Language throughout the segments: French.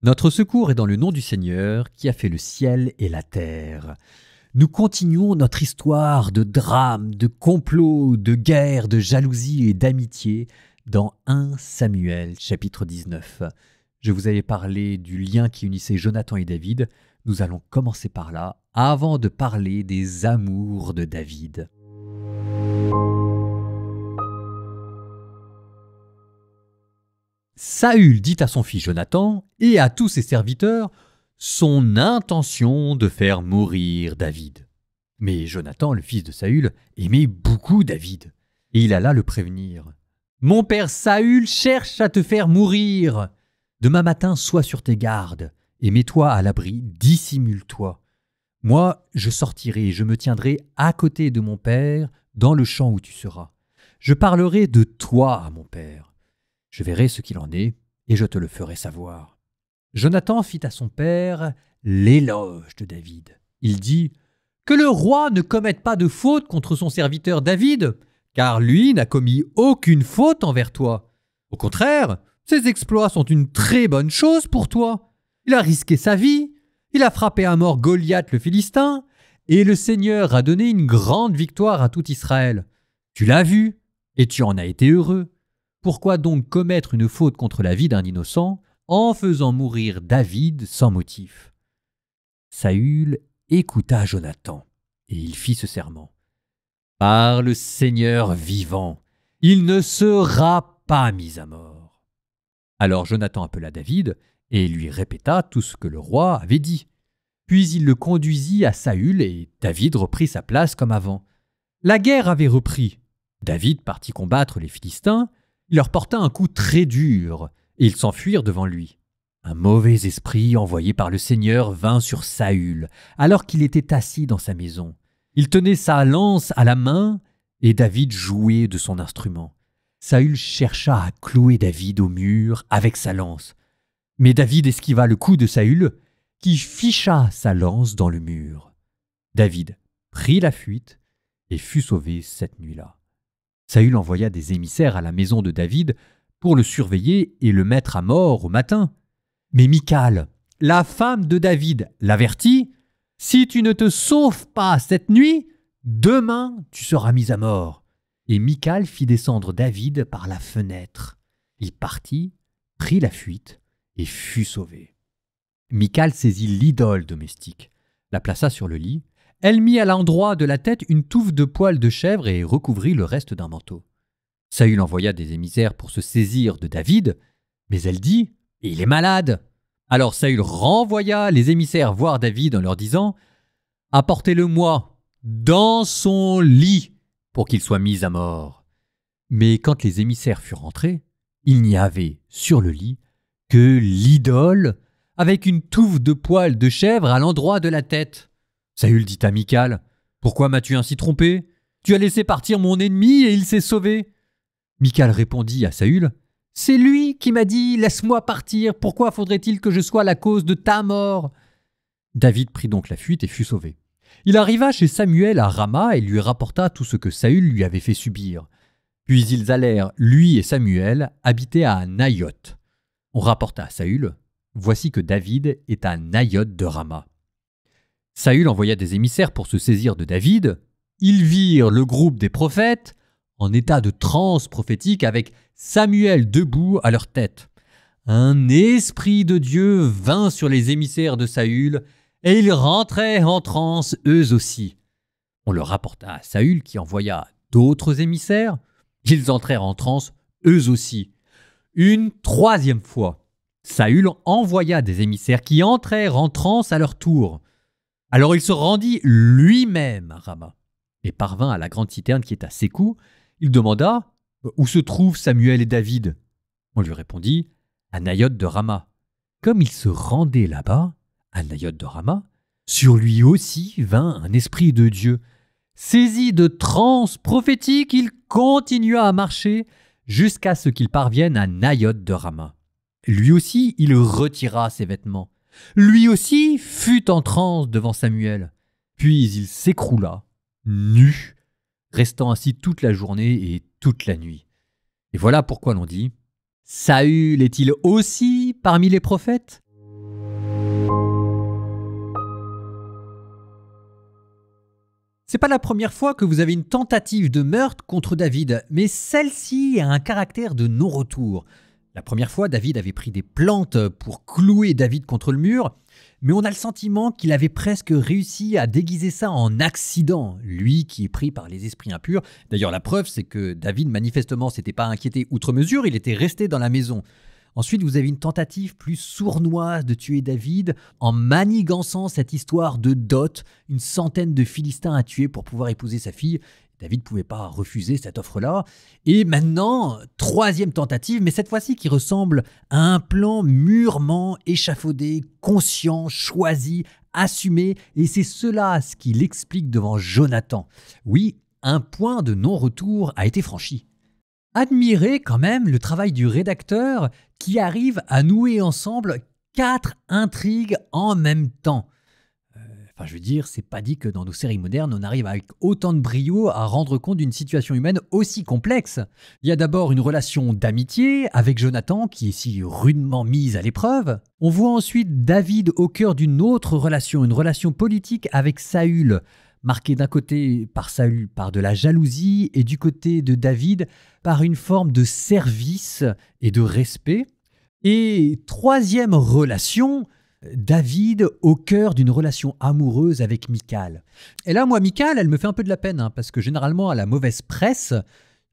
Notre secours est dans le nom du Seigneur qui a fait le ciel et la terre. Nous continuons notre histoire de drames, de complots, de guerres, de jalousie et d'amitié dans 1 Samuel chapitre 19. Je vous avais parlé du lien qui unissait Jonathan et David. Nous allons commencer par là avant de parler des amours de David. Saül dit à son fils Jonathan et à tous ses serviteurs son intention de faire mourir David. Mais Jonathan, le fils de Saül, aimait beaucoup David, et il alla le prévenir. « Mon père Saül cherche à te faire mourir. Demain matin, sois sur tes gardes, et mets-toi à l'abri, dissimule-toi. Moi, je sortirai et je me tiendrai à côté de mon père dans le champ où tu seras. Je parlerai de toi à mon père. Je verrai ce qu'il en est, et je te le ferai savoir. » Jonathan fit à son père l'éloge de David. Il dit « Que le roi ne commette pas de faute contre son serviteur David, car lui n'a commis aucune faute envers toi. Au contraire, ses exploits sont une très bonne chose pour toi. Il a risqué sa vie, il a frappé à mort Goliath le Philistin, et le Seigneur a donné une grande victoire à tout Israël. Tu l'as vu, et tu en as été heureux. Pourquoi donc commettre une faute contre la vie d'un innocent en faisant mourir David sans motif ?» Saül écouta Jonathan, et il fit ce serment. « Par le Seigneur vivant, il ne sera pas mis à mort. » Alors Jonathan appela David et lui répéta tout ce que le roi avait dit. Puis il le conduisit à Saül et David reprit sa place comme avant. La guerre avait repris. David partit combattre les Philistins. Il leur porta un coup très dur, et ils s'enfuirent devant lui. Un mauvais esprit envoyé par le Seigneur vint sur Saül, alors qu'il était assis dans sa maison. Il tenait sa lance à la main, et David jouait de son instrument. Saül chercha à clouer David au mur avec sa lance. Mais David esquiva le coup de Saül, qui ficha sa lance dans le mur. David prit la fuite et fut sauvé cette nuit-là. Saül envoya des émissaires à la maison de David pour le surveiller et le mettre à mort au matin. Mais Michal, la femme de David, l'avertit « Si tu ne te sauves pas cette nuit, demain tu seras mis à mort. » Et Michal fit descendre David par la fenêtre. Il partit, prit la fuite et fut sauvé. Michal saisit l'idole domestique, la plaça sur le lit. Elle mit à l'endroit de la tête une touffe de poils de chèvre et recouvrit le reste d'un manteau. Saül envoya des émissaires pour se saisir de David, mais elle dit « Il est malade !» Alors Saül renvoya les émissaires voir David en leur disant « Apportez-le-moi dans son lit pour qu'il soit mis à mort. » Mais quand les émissaires furent rentrés, il n'y avait sur le lit que l'idole avec une touffe de poils de chèvre à l'endroit de la tête. Saül dit à Michal, « Pourquoi m'as-tu ainsi trompé? Tu as laissé partir mon ennemi et il s'est sauvé. » Michal répondit à Saül, « C'est lui qui m'a dit, laisse-moi partir, pourquoi faudrait-il que je sois la cause de ta mort ?» David prit donc la fuite et fut sauvé. Il arriva chez Samuel à Rama et lui rapporta tout ce que Saül lui avait fait subir. Puis ils allèrent, lui et Samuel, habiter à Naïoth. On rapporta à Saül, « Voici que David est à Naïoth de Rama. » Saül envoya des émissaires pour se saisir de David. Ils virent le groupe des prophètes en état de transe prophétique avec Samuel debout à leur tête. Un esprit de Dieu vint sur les émissaires de Saül et ils rentraient en transe eux aussi. On le rapporta à Saül qui envoya d'autres émissaires. Ils entrèrent en transe eux aussi. Une troisième fois, Saül envoya des émissaires qui entrèrent en transe à leur tour. Alors il se rendit lui-même à Rama et parvint à la grande citerne qui est à Sécou. Il demanda « Où se trouvent Samuel et David ?» On lui répondit « À Naïoth de Rama. » Comme il se rendait là-bas, à Naïoth de Rama, sur lui aussi vint un esprit de Dieu. Saisi de transe prophétique, il continua à marcher jusqu'à ce qu'il parvienne à Naïoth de Rama. Lui aussi, il retira ses vêtements. Lui aussi fut en transe devant Samuel. Puis il s'écroula, nu, restant ainsi toute la journée et toute la nuit. Et voilà pourquoi l'on dit « Saül est-il aussi parmi les prophètes ?» C'est pas la première fois que vous avez une tentative de meurtre contre David, mais celle-ci a un caractère de non-retour. La première fois, David avait pris des plantes pour clouer David contre le mur, mais on a le sentiment qu'il avait presque réussi à déguiser ça en accident, lui qui est pris par les esprits impurs. D'ailleurs, la preuve, c'est que David, manifestement, s'était pas inquiété outre mesure, il était resté dans la maison. Ensuite, vous avez une tentative plus sournoise de tuer David en manigançant cette histoire de dot, une centaine de Philistins à tuer pour pouvoir épouser sa fille. David ne pouvait pas refuser cette offre-là. Et maintenant, troisième tentative, mais cette fois-ci qui ressemble à un plan mûrement échafaudé, conscient, choisi, assumé. Et c'est cela ce qu'il explique devant Jonathan. Oui, un point de non-retour a été franchi. Admirez quand même le travail du rédacteur qui arrive à nouer ensemble 4 intrigues en même temps. Je veux dire, c'est pas dit que dans nos séries modernes, on arrive avec autant de brio à rendre compte d'une situation humaine aussi complexe. Il y a d'abord une relation d'amitié avec Jonathan qui est si rudement mise à l'épreuve. On voit ensuite David au cœur d'une autre relation, une relation politique avec Saül, marquée d'un côté par Saül par de la jalousie et du côté de David par une forme de service et de respect. Et troisième relation, David au cœur d'une relation amoureuse avec Michal. Et là, moi, Michal, elle me fait un peu de la peine, parce que généralement, elle a mauvaise presse,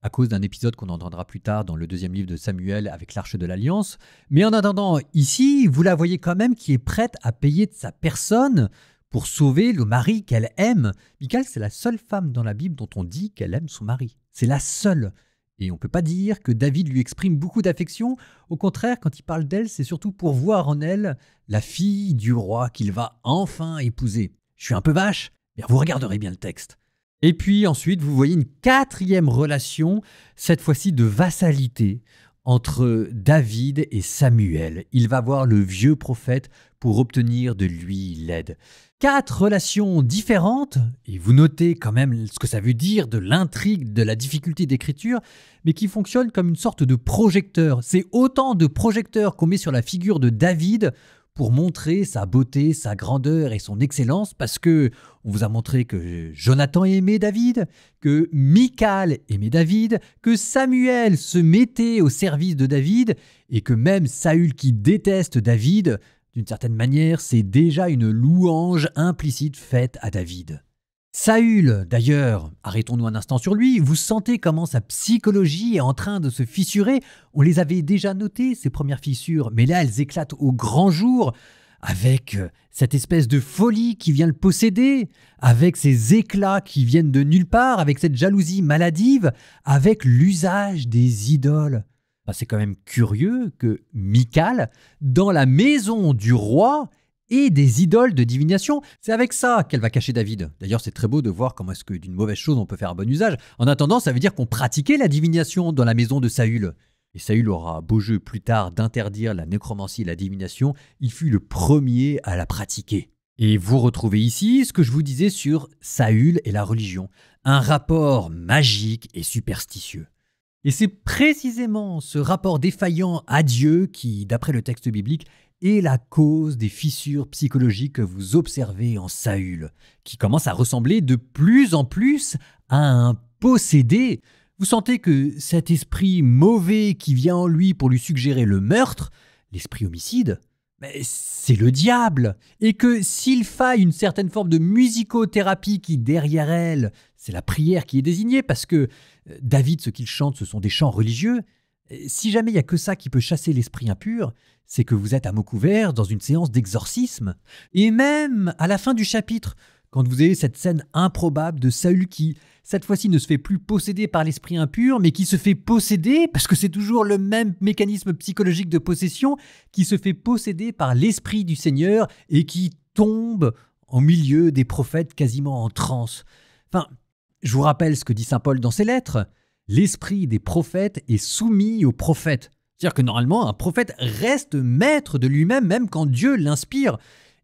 à cause d'un épisode qu'on entendra plus tard dans le 2e livre de Samuel avec l'Arche de l'Alliance. Mais en attendant, ici, vous la voyez quand même qui est prête à payer de sa personne pour sauver le mari qu'elle aime. Michal, c'est la seule femme dans la Bible dont on dit qu'elle aime son mari. C'est la seule. Et on ne peut pas dire que David lui exprime beaucoup d'affection. Au contraire, quand il parle d'elle, c'est surtout pour voir en elle la fille du roi qu'il va enfin épouser. Je suis un peu vache, mais vous regarderez bien le texte. Et puis ensuite, vous voyez une 4e relation, cette fois-ci de vassalité, entre David et Samuel. Il va voir le vieux prophète pour obtenir de lui l'aide. 4 relations différentes, et vous notez quand même ce que ça veut dire de l'intrigue, de la difficulté d'écriture, mais qui fonctionnent comme une sorte de projecteur. C'est autant de projecteurs qu'on met sur la figure de David pour montrer sa beauté, sa grandeur et son excellence, parce que on vous a montré que Jonathan aimait David, que Michal aimait David, que Samuel se mettait au service de David, et que même Saül qui déteste David, d'une certaine manière, c'est déjà une louange implicite faite à David. Saül, d'ailleurs, arrêtons-nous un instant sur lui, vous sentez comment sa psychologie est en train de se fissurer. On les avait déjà notées, ces premières fissures, mais là, elles éclatent au grand jour, avec cette espèce de folie qui vient le posséder, avec ces éclats qui viennent de nulle part, avec cette jalousie maladive, avec l'usage des idoles. C'est quand même curieux que Michal, dans la maison du roi, ait des idoles de divination. C'est avec ça qu'elle va cacher David. D'ailleurs, c'est très beau de voir comment est-ce que d'une mauvaise chose on peut faire un bon usage. En attendant, ça veut dire qu'on pratiquait la divination dans la maison de Saül. Et Saül aura beau jeu plus tard d'interdire la nécromancie et la divination, il fut le premier à la pratiquer. Et vous retrouvez ici ce que je vous disais sur Saül et la religion, un rapport magique et superstitieux. Et c'est précisément ce rapport défaillant à Dieu qui, d'après le texte biblique, est la cause des fissures psychologiques que vous observez en Saül, qui commence à ressembler de plus en plus à un possédé. Vous sentez que cet esprit mauvais qui vient en lui pour lui suggérer le meurtre, l'esprit homicide, mais c'est le diable. Et que s'il faille une certaine forme de musicothérapie qui, derrière elle, c'est la prière qui est désignée, parce que David, ce qu'il chante, ce sont des chants religieux. Si jamais il n'y a que ça qui peut chasser l'esprit impur, c'est que vous êtes à mots couverts dans une séance d'exorcisme. Et même à la fin du chapitre, quand vous avez cette scène improbable de Saül qui, cette fois-ci, ne se fait plus posséder par l'esprit impur, mais qui se fait posséder, parce que c'est toujours le même mécanisme psychologique de possession, qui se fait posséder par l'esprit du Seigneur et qui tombe au milieu des prophètes quasiment en transe. Je vous rappelle ce que dit saint Paul dans ses lettres. L'esprit des prophètes est soumis aux prophètes. C'est-à-dire que normalement, un prophète reste maître de lui-même, même quand Dieu l'inspire.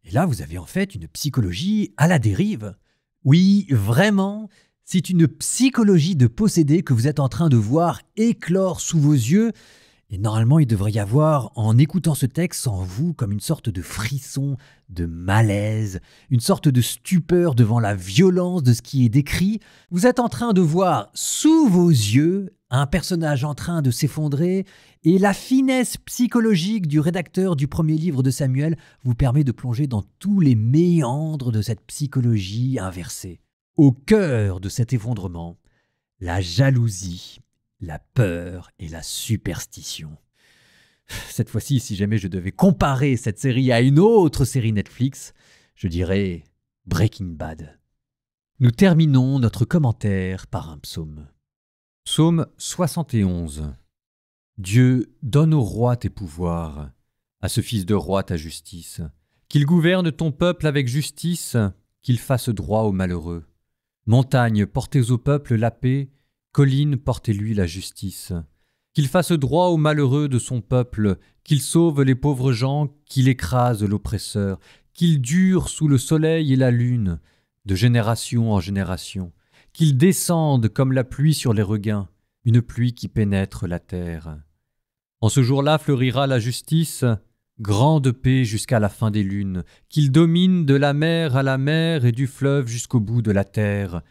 Et là, vous avez en fait une psychologie à la dérive. Oui, vraiment, c'est une psychologie de possédé que vous êtes en train de voir éclore sous vos yeux. Et normalement, il devrait y avoir, en écoutant ce texte, en vous comme une sorte de frisson, de malaise, une sorte de stupeur devant la violence de ce qui est décrit. Vous êtes en train de voir sous vos yeux un personnage en train de s'effondrer, et la finesse psychologique du rédacteur du premier livre de Samuel vous permet de plonger dans tous les méandres de cette psychologie inversée. Au cœur de cet effondrement, la jalousie, la peur et la superstition. Cette fois-ci, si jamais je devais comparer cette série à une autre série Netflix, je dirais Breaking Bad. Nous terminons notre commentaire par un psaume. Psaume 71. Dieu, donne au roi tes pouvoirs, à ce fils de roi ta justice, qu'il gouverne ton peuple avec justice, qu'il fasse droit aux malheureux. Montagne, portez au peuple la paix, collines, portez-lui la justice. Qu'il fasse droit aux malheureux de son peuple, qu'il sauve les pauvres gens, qu'il écrase l'oppresseur, qu'il dure sous le soleil et la lune, de génération en génération, qu'il descende comme la pluie sur les regains, une pluie qui pénètre la terre. En ce jour-là fleurira la justice, grande paix jusqu'à la fin des lunes, qu'il domine de la mer à la mer et du fleuve jusqu'au bout de la terre.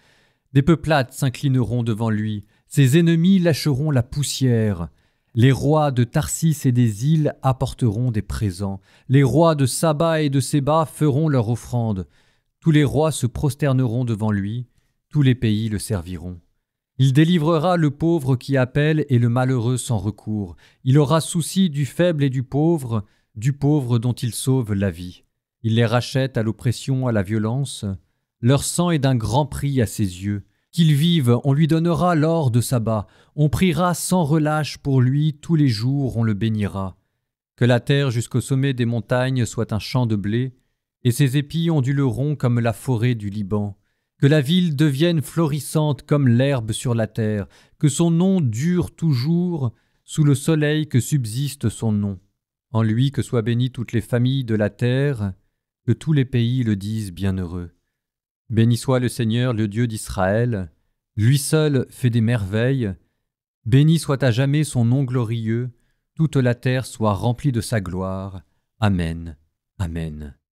Des peuplades s'inclineront devant lui, ses ennemis lâcheront la poussière. Les rois de Tarsis et des îles apporteront des présents. Les rois de Saba et de Séba feront leur offrande. Tous les rois se prosterneront devant lui, tous les pays le serviront. Il délivrera le pauvre qui appelle et le malheureux sans recours. Il aura souci du faible et du pauvre dont il sauve la vie. Il les rachète à l'oppression, à la violence. Leur sang est d'un grand prix à ses yeux. Qu'il vive, on lui donnera l'or de Saba. On priera sans relâche pour lui, tous les jours on le bénira. Que la terre jusqu'au sommet des montagnes soit un champ de blé, et ses épis onduleront comme la forêt du Liban. Que la ville devienne florissante comme l'herbe sur la terre, que son nom dure toujours, sous le soleil que subsiste son nom. En lui que soient bénies toutes les familles de la terre, que tous les pays le disent bienheureux. Béni soit le Seigneur, le Dieu d'Israël, lui seul fait des merveilles. Béni soit à jamais son nom glorieux, toute la terre soit remplie de sa gloire. Amen. Amen.